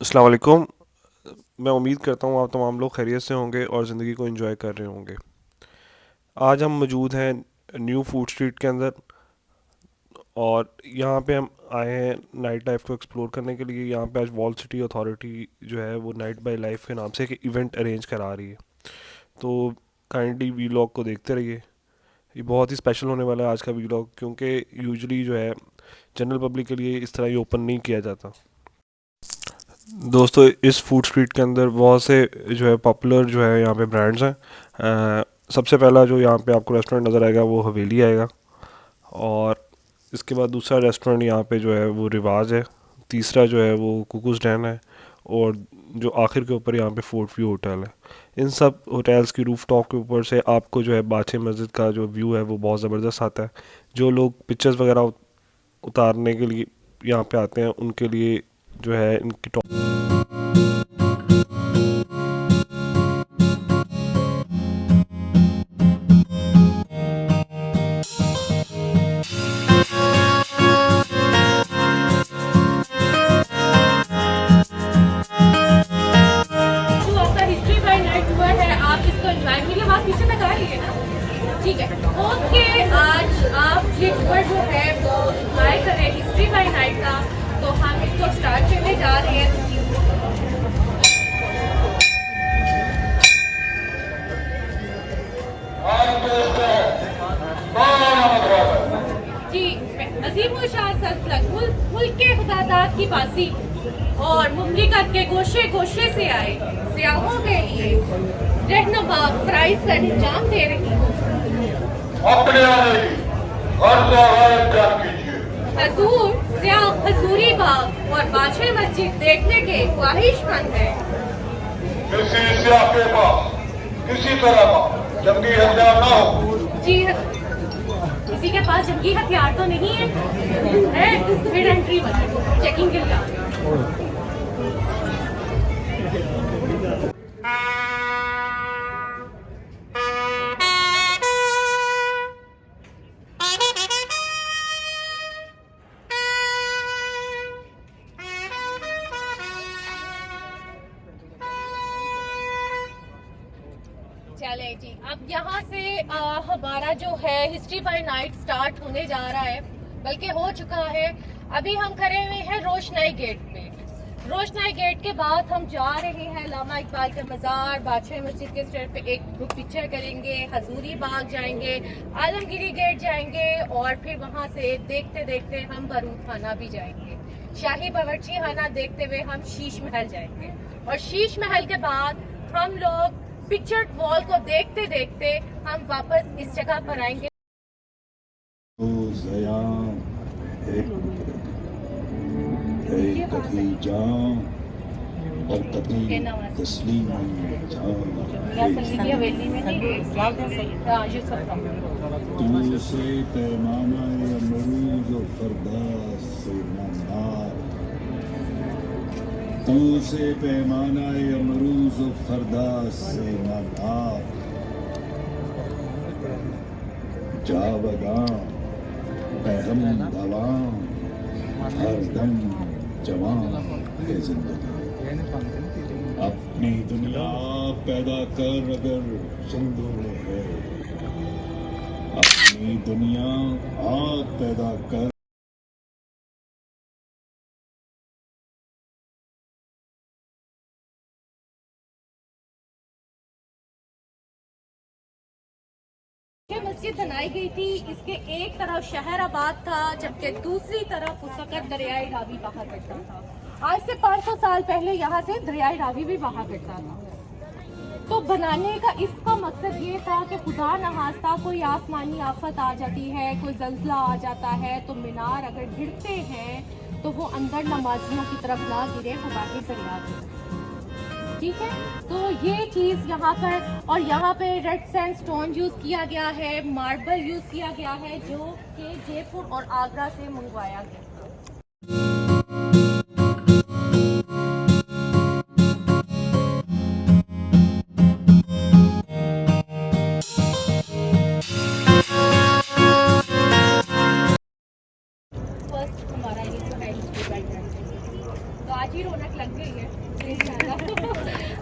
अस्सलाम वालेकुम। मैं उम्मीद करता हूँ आप तमाम लोग खैरियत से होंगे और ज़िंदगी को एंजॉय कर रहे होंगे। आज हम मौजूद हैं न्यू फूड स्ट्रीट के अंदर, और यहाँ पे हम आए हैं नाइट लाइफ को एक्सप्लोर करने के लिए। यहाँ पे आज वॉल सिटी अथॉरिटी जो है वो नाइट बाय लाइफ के नाम से एक इवेंट अरेंज करा रही है। तो काइंडली वीलॉग को देखते रहिए। ये बहुत ही स्पेशल होने वाला है आज का वीलॉग, क्योंकि यूजुअली जो है जनरल पब्लिक के लिए इस तरह ये ओपन नहीं किया जाता। दोस्तों, इस फूड स्ट्रीट के अंदर बहुत से जो है पॉपुलर जो है यहाँ पे ब्रांड्स हैं। सबसे पहला जो यहाँ पे आपको रेस्टोरेंट नज़र आएगा वो हवेली आएगा, और इसके बाद दूसरा रेस्टोरेंट यहाँ पे जो है वो रिवाज है। तीसरा जो है वो कुकुस डैन है, और जो आखिर के ऊपर यहाँ पे फोर्ट व्यू होटल है। इन सब होटल्स की रूफ टॉप के ऊपर से आपको जो है बादशाह मस्जिद का जो व्यू है वो बहुत ज़बरदस्त आता है। जो लोग पिक्चर्स वगैरह उतारने के लिए यहाँ पे आते हैं उनके लिए जो है इनकी जो आपका हिस्ट्री बाय नाइट टूर है, आप इसको एंजॉय, मेरी आवाज़ पीछे तक आ रही है ना? ठीक है, ओके। आज आप ये टूर जो है वो एंजॉय करें हिस्ट्री बाय नाइट का, तो हम इसको स्टार्ट करने जा रहे हैं। जी, अजीम शाह सल्तनत मुल्क के खुदादाद की बासी और मुमलिकत के गोशे गोशे से आए सियाहों के लिए रहनुमा प्राइज का इंतजाम दे रही हूँ। अपने आने की हर सहायता जान कीजिए। हजूर सियाह हजूरी बाग और बादशाह मस्जिद देखने के ख्वाहिशमंद है। किसी सियाह के पास किसी तरह का जंगी हथियार ना हो। जी, किसी के पास जंगी हथियार तो नहीं है फिर एंट्री चेकिंग के लिए। चले जी, अब यहाँ से हमारा जो है हिस्ट्री बाय नाइट स्टार्ट होने जा रहा है, बल्कि हो चुका है। अभी हम खड़े हुए हैं रोशनाई गेट पे। रोशनाई गेट के बाद हम जा रहे हैं लामा इकबाल का मज़ार, बादशाह मस्जिद के स्टेट पे एक ग्रुप पिक्चर करेंगे, हजूरी बाग जाएंगे, आलमगिरी गेट जाएंगे, और फिर वहाँ से देखते देखते हम बारूद खाना भी जाएंगे। शाही बावर्ची खाना देखते हुए हम शीश महल जाएंगे, और शीश महल के बाद हम लोग पिक्चर वॉल को देखते देखते हम वापस इस जगह पर आएंगे। कभी जाऊं और कभी तस्लीम तू से पैमाना अमरूज और फरदा से नार, तू से पैमाना अमरूज और फरदा से नार, जा बदां पहम दवां हर दम जवान है जिंदगी। अपनी दुनिया पैदा कर अगर जिंदों में है, अपनी दुनिया आप पैदा कर। मस्जिद बनाई गई थी, इसके एक तरफ शहर आबाद था, जबकि दूसरी तरफ उस वक्त दरियाई रावी बहा करता था। आज से 500 साल पहले यहाँ से दरियाई रावी भी बहा करता था। तो बनाने का इसका मकसद ये था कि खुदा नहास्ता कोई आसमानी आफत आ जाती है, कोई जल्जला आ जाता है, तो मीनार अगर गिरते हैं तो वो अंदर नमाजियों की तरफ ना गिरे, वो बाहर दरिया गिरे। ठीक है, तो ये चीज़ यहाँ पर, और यहाँ पे रेड सैंडस्टोन यूज़ किया गया है, मार्बल यूज़ किया गया है, जो कि जयपुर और आगरा से मंगवाया गया। फर्स्ट हमारा ये जो है हिस्ट्री बाय नाइट, तो आज ही रौनक लग गई है।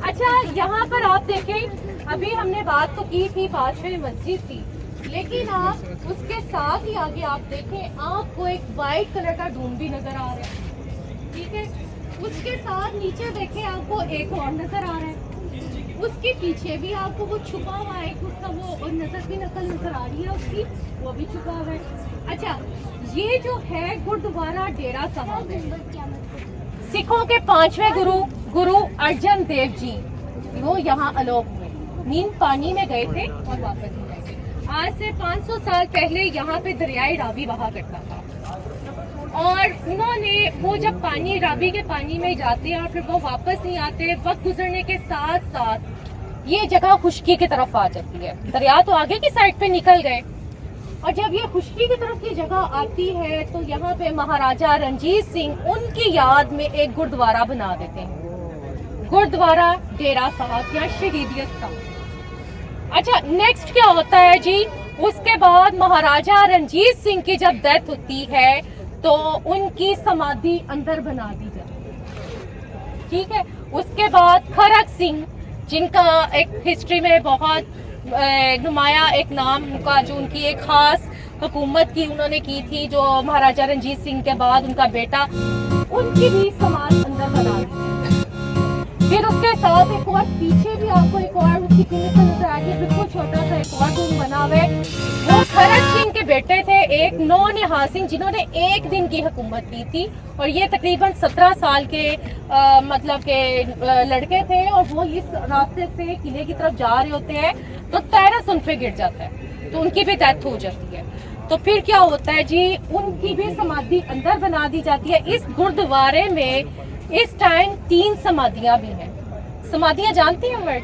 अच्छा, यहाँ पर आप देखें, अभी हमने बात तो की थी बादशाही मस्जिद की, लेकिन आप उसके साथ ही आगे आप देखें, आपको एक वाइट कलर का डूम भी नजर आ रहा है। ठीक है, उसके साथ नीचे देखें आपको एक और नजर आ रहा है, उसके पीछे भी आपको वो छुपा हुआ है, उसका वो नजर भी नकल नजर आ रही है उसकी, वो भी छुपा हुआ है। अच्छा, ये जो है गुरुद्वारा डेरा साहब है। सिखों के 5वें गुरु अर्जन देव जी वो यहाँ अलोप हुए, नींद पानी में गए थे और वापस नहीं आए थे। आज से 500 साल पहले यहाँ पे दरियाई रावी बहा करता था, और उन्होंने वो जब पानी रावी के पानी में जाते हैं और फिर वो वापस नहीं आते, वक्त गुजरने के साथ साथ ये जगह खुश्की की तरफ आ जाती है। दरिया तो आगे की साइड पे निकल गए, और जब ये खुश्की की तरफ की जगह आती है तो यहाँ पे महाराजा रणजीत सिंह उनकी याद में एक गुरुद्वारा बना देते हैं, गुरुद्वारा डेरा साहब या शहीदिया स्थान। अच्छा, नेक्स्ट क्या होता है जी, उसके बाद महाराजा रणजीत सिंह की जब डेथ होती है तो उनकी समाधि अंदर बना दी जाती है। ठीक है, उसके बाद खरक सिंह, जिनका एक हिस्ट्री में बहुत नुमाया एक नाम का, जो उनकी एक खास हुकूमत की उन्होंने की थी, जो महाराजा रणजीत सिंह के बाद उनका बेटा, उनकी भी समाज अंदर बना दी। फिर उसके साथ एक और पीछे भी आपको एक और उसकी क्लिनिक नजर आ रही है, बिल्कुल छोटा सा एक और रूम बना हुआ है। वो खरक सिंह के बेटे थे एक नौ-निहाल सिंह, जिन्होंने एक दिन की हुकूमत की थी, और ये तकरीबन 17 साल के मतलब के लड़के थे, और वो इस रास्ते से किले की तरफ जा रहे होते हैं तो टेरेस उन पे गिर जाता है, तो उनकी भी डेथ हो जाती है। तो फिर क्या होता है जी, उनकी भी समाधि अंदर बना दी जाती है। इस गुरुद्वारे में इस टाइम 3 समाधियां भी हैं। समाधियां जानती हैं वर्ड?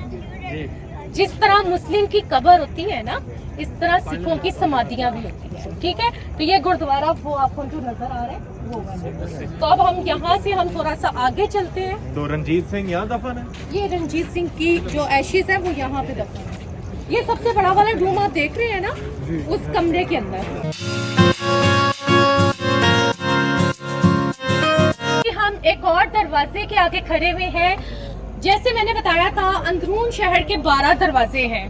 जिस तरह मुस्लिम की कब्र होती है ना, इस तरह सिखों की समाधियां भी होती है। ठीक है, तो ये गुरुद्वारा वो आपको जो नजर आ रहा है वो है। तो अब हम यहाँ से हम थोड़ा सा आगे चलते हैं। तो रणजीत सिंह यहाँ दफन है? ये रणजीत सिंह की जो एशिज है वो यहाँ पे दफन है। ये सबसे बड़ा वाला रूम आप देख रहे हैं ना, उस कमरे के अंदर हम एक और दरवाजे के आगे खड़े हुए हैं। जैसे मैंने बताया था, अंदरून शहर के 12 दरवाजे हैं,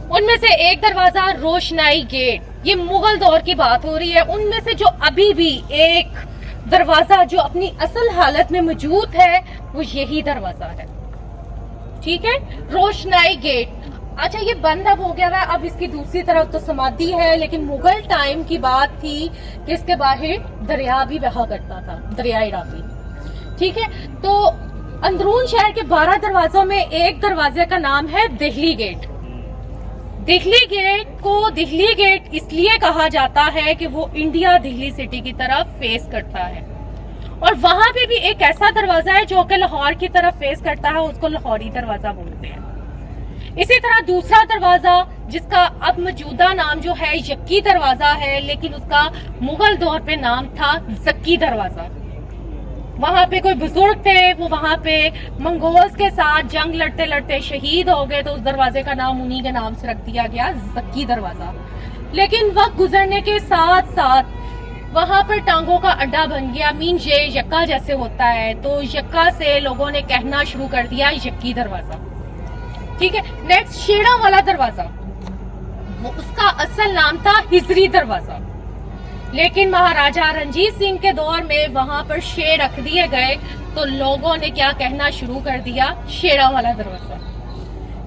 उनमें से एक दरवाजा रोशनाई गेट, ये मुगल दौर की बात हो रही है। उनमें से जो अभी भी एक दरवाजा जो अपनी असल हालत में मौजूद है वो यही दरवाजा है। ठीक है, रोशनाई गेट। अच्छा, ये बंद अब हो गया है, अब इसकी दूसरी तरफ तो समाधि है, लेकिन मुगल टाइम की बात थी कि इसके बाहर दरिया भी बहा करता था, दरियाई रावी। ठीक है, तो अंदरून शहर के 12 दरवाजों में एक दरवाजे का नाम है दिल्ली गेट। दिल्ली गेट को दिल्ली गेट इसलिए कहा जाता है कि वो इंडिया दिल्ली सिटी की तरफ फेस करता है, और वहां पे भी एक ऐसा दरवाजा है जो कि लाहौर की तरफ फेस करता है, उसको लाहौरी दरवाजा बोलते हैं। इसी तरह दूसरा दरवाजा, जिसका अब मौजूदा नाम जो है यक्की दरवाजा है, लेकिन उसका मुगल दौर पे नाम था जक्की दरवाजा। वहां पे कोई बुजुर्ग थे, वो वहां पे मंगोल्स के साथ जंग लड़ते लड़ते शहीद हो गए, तो उस दरवाजे का नाम उन्हीं के नाम से रख दिया गया, जक्की दरवाजा। लेकिन वक्त गुजरने के साथ साथ वहां पर टांगों का अड्डा बन गया। मीन ये यक्का जैसे होता है, तो यक्का से लोगों ने कहना शुरू कर दिया यक्की दरवाजा। ठीक है, नेक्स्ट शेरा वाला दरवाजा, उसका असल नाम था हिजरी दरवाजा, लेकिन महाराजा रणजीत सिंह के दौर में वहां पर शेर रख दिए गए, तो लोगों ने क्या कहना शुरू कर दिया, शेरा वाला दरवाजा।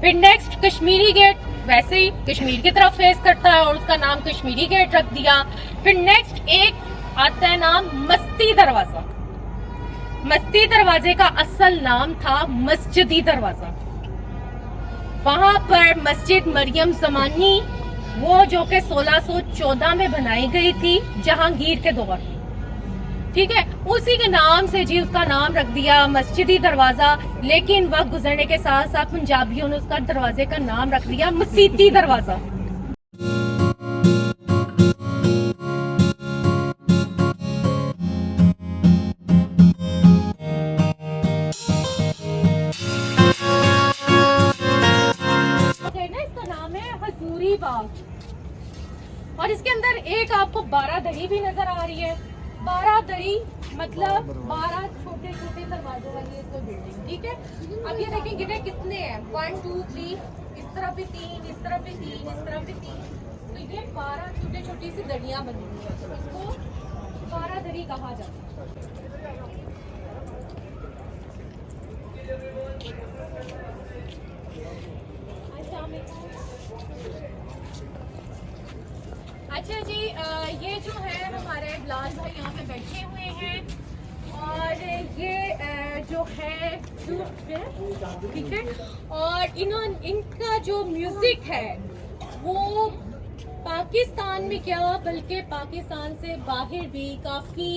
फिर नेक्स्ट कश्मीरी गेट, वैसे ही कश्मीर की तरफ फेस करता है और उसका नाम कश्मीरी गेट रख दिया। फिर नेक्स्ट एक आता है नाम मस्ती दरवाजा। मस्ती दरवाजे का असल नाम था मस्जिदी दरवाजा। वहां पर मस्जिद मरियम ज़मानी, वो जो कि 1614 में बनाई गई थी जहांगीर के दौर में। ठीक है, उसी के नाम से जी उसका नाम रख दिया मस्जिदी दरवाजा, लेकिन वक्त गुजरने के साथ साथ पंजाबियों ने उसका दरवाजे का नाम रख दिया मसीती दरवाजा। इसका नाम है हजूरी बाग, और इसके अंदर एक आपको 12 दरी भी नजर आ रही है। 12 दरी मतलब 12 छोटे छोटे दरवाजों वाली है इसको बिल्डिंग, ठीक है। अब ये देखें गिरे कितने हैं, 1 2 3, इस तरफ भी 3, इस तरफ भी 3, इस तरफ भी 3, तो ये 12 छोटी छोटी सी दरियाँ बनी हुई है, तो इसको 12 दरी कहा जाता है। अच्छा जी, ये जो है हमारे बिलाल भाई यहाँ पे बैठे हुए हैं और ये जो है ठीक है, और इनका जो म्यूजिक है वो पाकिस्तान में क्या बल्कि पाकिस्तान से बाहर भी काफी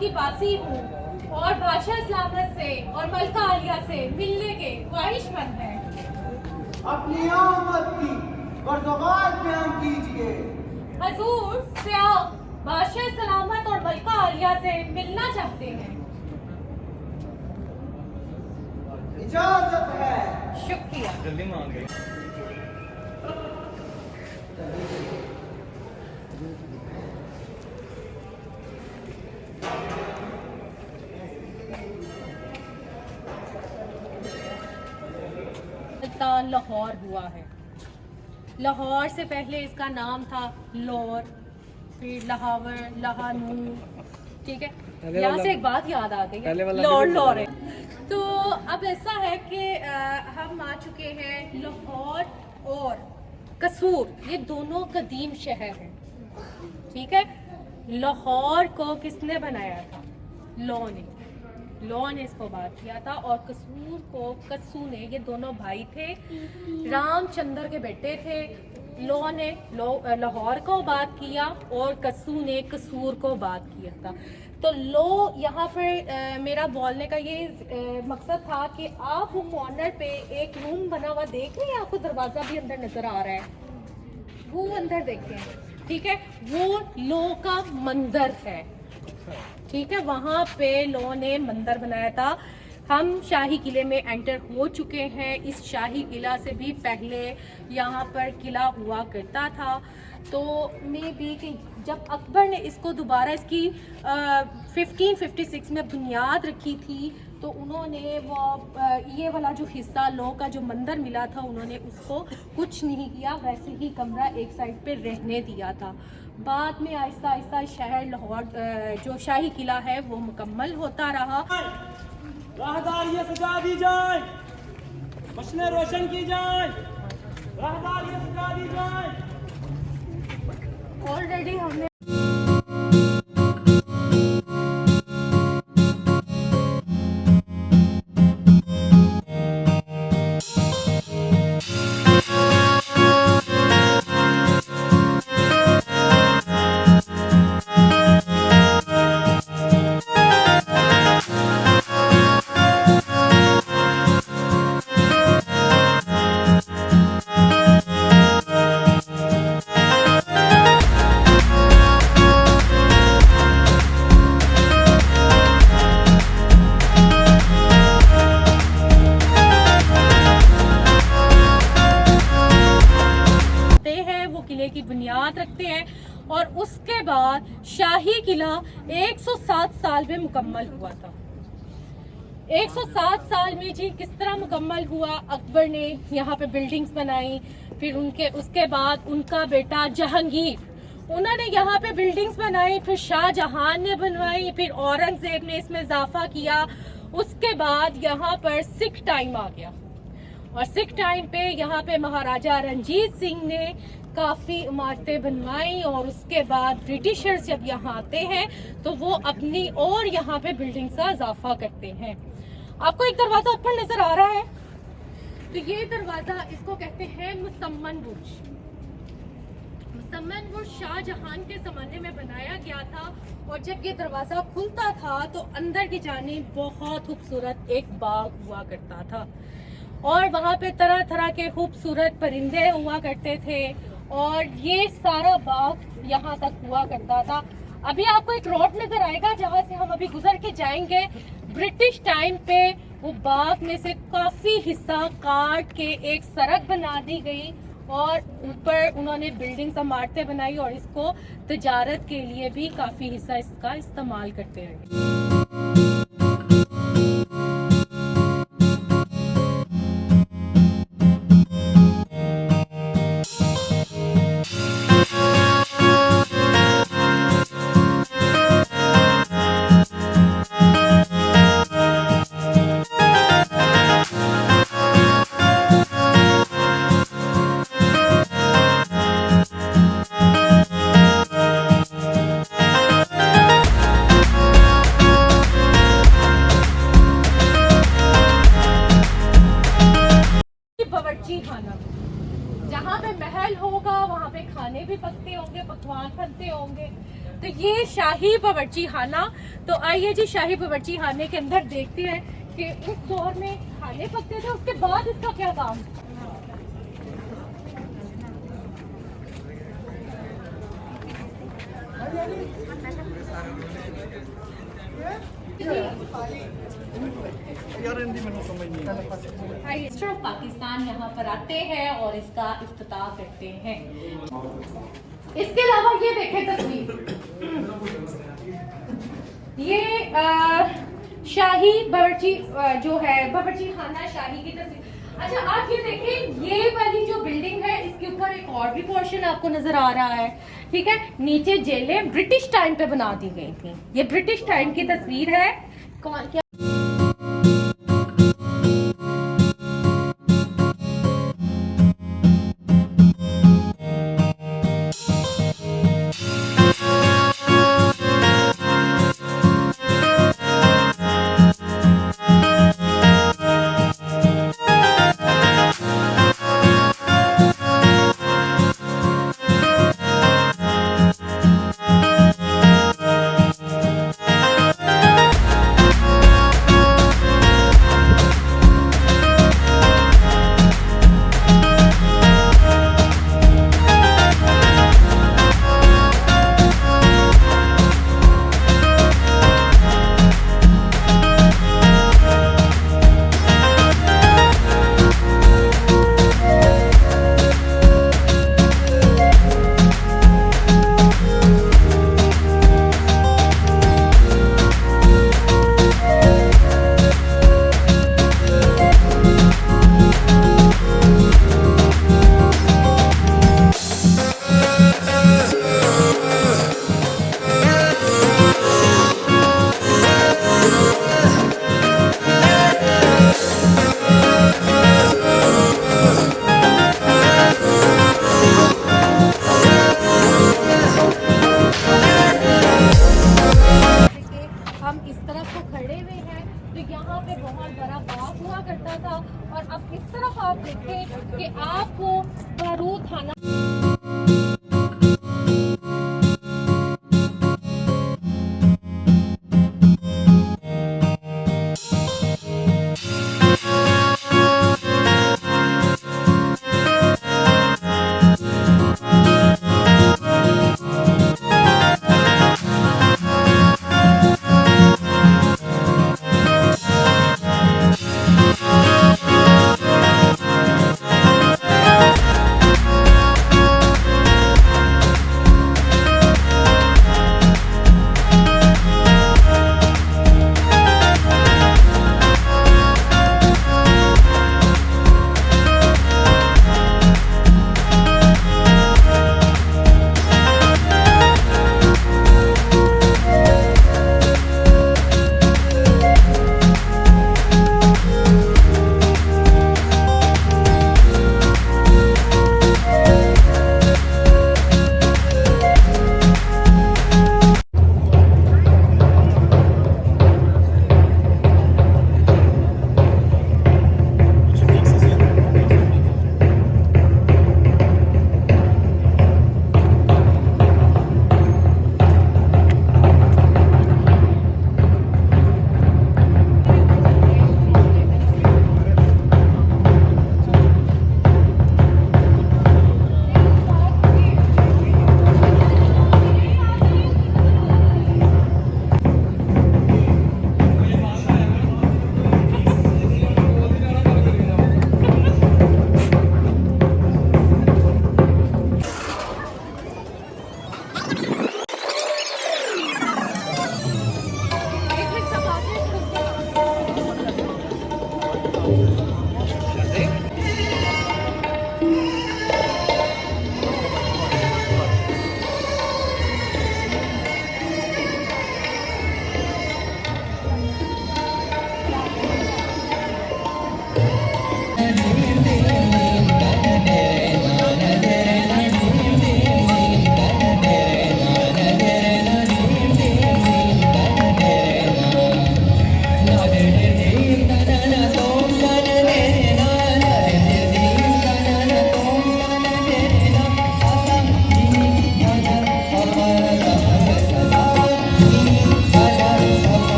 की बासी हूँ और बादशाह सलामत से और मलका आलिया से मिलने के ख्वाहिशमंद है। अपनी आमद की बरदबार बयान कीजिए। हजूर से आप बादशाह सलामत और मलका आलिया से मिलना चाहते हैं। इजाजत है। शुक्रिया। जल्दी मान गई। लाहौर हुआ है। लाहौर से पहले इसका नाम था लौर, फिर लाहौर, लहानूर, ठीक है। यहाँ से एक बात याद आ गई, लौर है। तो अब ऐसा है कि हम आ चुके हैं लाहौर और कसूर, ये दोनों कदीम शहर हैं, ठीक है। लाहौर को किसने बनाया था? लौ ने इसको बात किया था, और कसूर को कस्सू ने, ये दोनों भाई थे, रामचंद्र के बेटे थे। लौ ने लाहौर को बात किया और कस्सू ने कसूर को बात किया था। तो लो यहाँ पर मेरा बोलने का ये मकसद था कि आप वो कॉर्नर पे एक रूम बना हुआ देख रहे हैं, आपको दरवाज़ा भी अंदर नज़र आ रहा है, वो अंदर देखें, ठीक है। वो लो का मंदिर है, ठीक है। वहाँ पे लो ने मंदिर बनाया था। हम शाही किले में एंटर हो चुके हैं। इस शाही किला से भी पहले यहाँ पर किला हुआ करता था। तो मे बी कि जब अकबर ने इसको दोबारा इसकी 1556 में बुनियाद रखी थी, तो उन्होंने वो ये वाला जो हिस्सा लो का जो मंदिर मिला था, उन्होंने उसको कुछ नहीं किया, वैसे ही कमरा एक साइड पे रहने दिया था। बाद में आहिस्ता आहिस्ता शहर लाहौर जो शाही किला है वो मुकम्मल होता रहा। राहदारी सजा दी जाए। मशीनें रोशन की जाए, राहदारी सजा दी जाए। ऑलरेडी हमने किले की बुनियाद रखते हैं और उसके बाद शाही किला 107 साल में मुकम्मल हुआ था। 107 साल में जी किस तरह मुकम्मल हुआ, अकबर ने यहाँ पे बिल्डिंग्स बनाई, फिर उसके बाद उनका बेटा जहांगीर उन्होंने यहाँ पे बिल्डिंग्स बनाई, फिर शाहजहां ने बनवाई, फिर औरंगजेब ने इसमें इजाफा किया। उसके बाद यहाँ पर सिख टाइम आ गया और सिख टाइम पे यहाँ पे महाराजा रंजीत सिंह ने काफी इमारतें बनवाई और उसके बाद ब्रिटिशर्स जब यहाँ आते हैं तो वो अपनी और यहाँ पे बिल्डिंग्स का इजाफा करते हैं। आपको एक दरवाजा ऊपर नजर आ रहा है, तो ये दरवाजा इसको कहते हैं मुसम्मन बुर्ज। मुसम्मन बुर्ज शाहजहां के जमाने में बनाया गया था और जब ये दरवाजा खुलता था तो अंदर की जानिब बहुत खूबसूरत एक बाग हुआ करता था और वहाँ पे तरह तरह के खूबसूरत परिंदे हुआ करते थे और ये सारा बाग यहाँ तक हुआ करता था। अभी आपको एक रोड नजर आएगा जहाँ से हम अभी गुजर के जाएंगे। ब्रिटिश टाइम पे वो बाग में से काफी हिस्सा काट के एक सड़क बना दी गई और ऊपर उन्होंने बिल्डिंग्स इमारतें बनाई और इसको तिजारत के लिए भी काफी हिस्सा इसका इस्तेमाल करते रहे। जहाँ पे महल होगा वहाँ पे खाने भी पकते होंगे, पकवान बनते होंगे। तो ये शाही बावर्ची खाना, तो आइए जी शाही बावर्ची खाने के अंदर देखते हैं कि उस दौर में खाने पकते थे, उसके बाद इसका क्या काम। पाकिस्तान यहाँ पर आते हैं और इसका इफ्तिताह करते हैं। इसके अलावा ये देखें तस्वीर, ये शाही बावर्ची जो है बावर्ची खाना शाही की तस्वीर। अच्छा आप ये देखें, ये वाली जो बिल्डिंग है इसके ऊपर एक और भी पोर्शन आपको नजर आ रहा है, ठीक है। नीचे जेलें ब्रिटिश टाइम पे बना दी गई थी। ये ब्रिटिश टाइम की तस्वीर है। कौन क्या अब इस तरफ आप देखें कि आपको बारूद थाना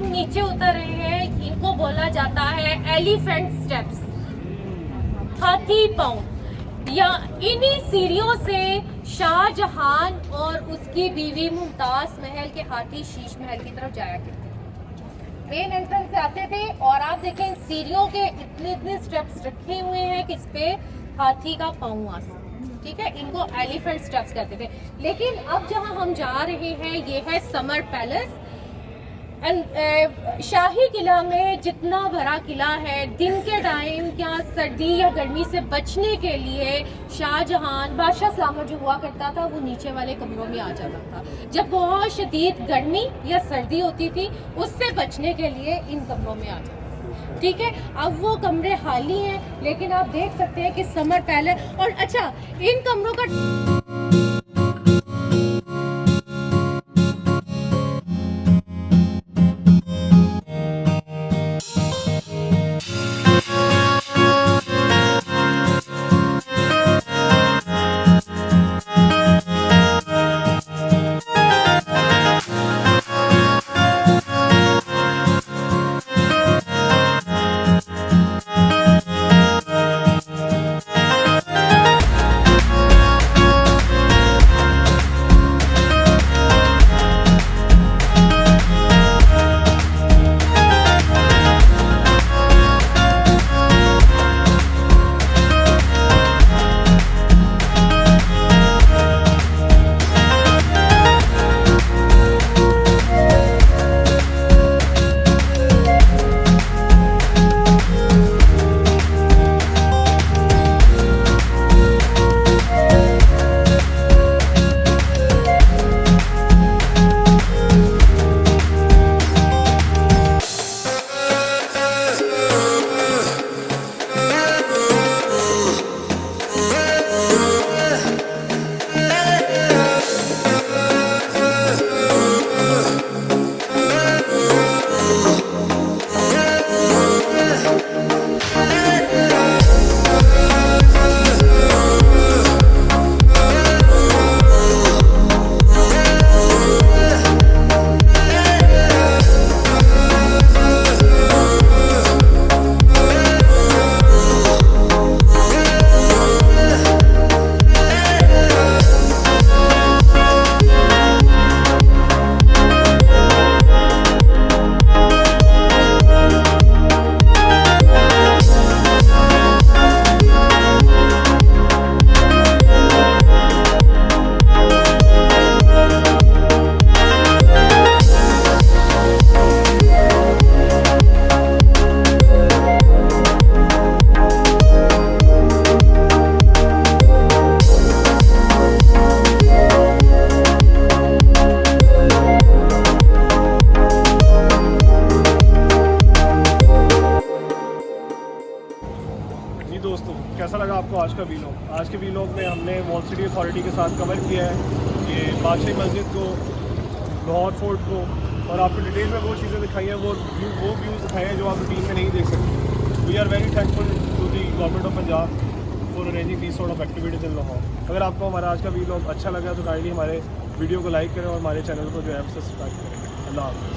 नीचे उतर रहे हैं, इनको बोला जाता है एलिफेंट स्टेप्स, हाथी पाँव। या इन्हीं सीढ़ियों से शाहजहां और उसकी बीवी मुमताज महल के हाथी शीश महल की तरफ जाया करते थे। मेन एंट्रेंस से आते थे और आप देखें सीढ़ियों के इतने इतने स्टेप्स रखे हुए हैं कि इस पे हाथी का पाँव आ सके। ठीक है, इनको एलिफेंट स्टेप्स कहते थे। लेकिन अब जहां हम जा रहे हैं ये है समर पैलेस। शाही किला में जितना बड़ा किला है, दिन के टाइम क्या सर्दी या गर्मी से बचने के लिए शाहजहां बादशाह सलामत जो हुआ करता था वो नीचे वाले कमरों में आ जाता था। जब बहुत शदीद गर्मी या सर्दी होती थी उससे बचने के लिए इन कमरों में आ जाता था। ठीक है, अब वो कमरे खाली हैं, लेकिन आप देख सकते हैं कि समर पैलेस। और अच्छा, इन कमरों का कैसा लगा आपको आज का वीलॉग? आज के वीलॉग में हमने मॉल सिटी अथॉरिटी के साथ कवर किया है ये बादशाही मस्जिद को, लाहौर फोर्ट को, और आपको डिटेल में वो चीज़ें दिखाई हैं, वो व्यूज़ दिखाए हैं जो आप रूटीन में नहीं देख सकते। We are very thankful to the government of Punjab for arranging these sort of activities in Lahore. अगर आपको हमारा आज का वीलॉग अच्छा लगा तो काइंडली हमारे वीडियो को लाइक करें और हमारे चैनल को जो है सब्सक्राइब करें। अल्लाह हाफ़िज़।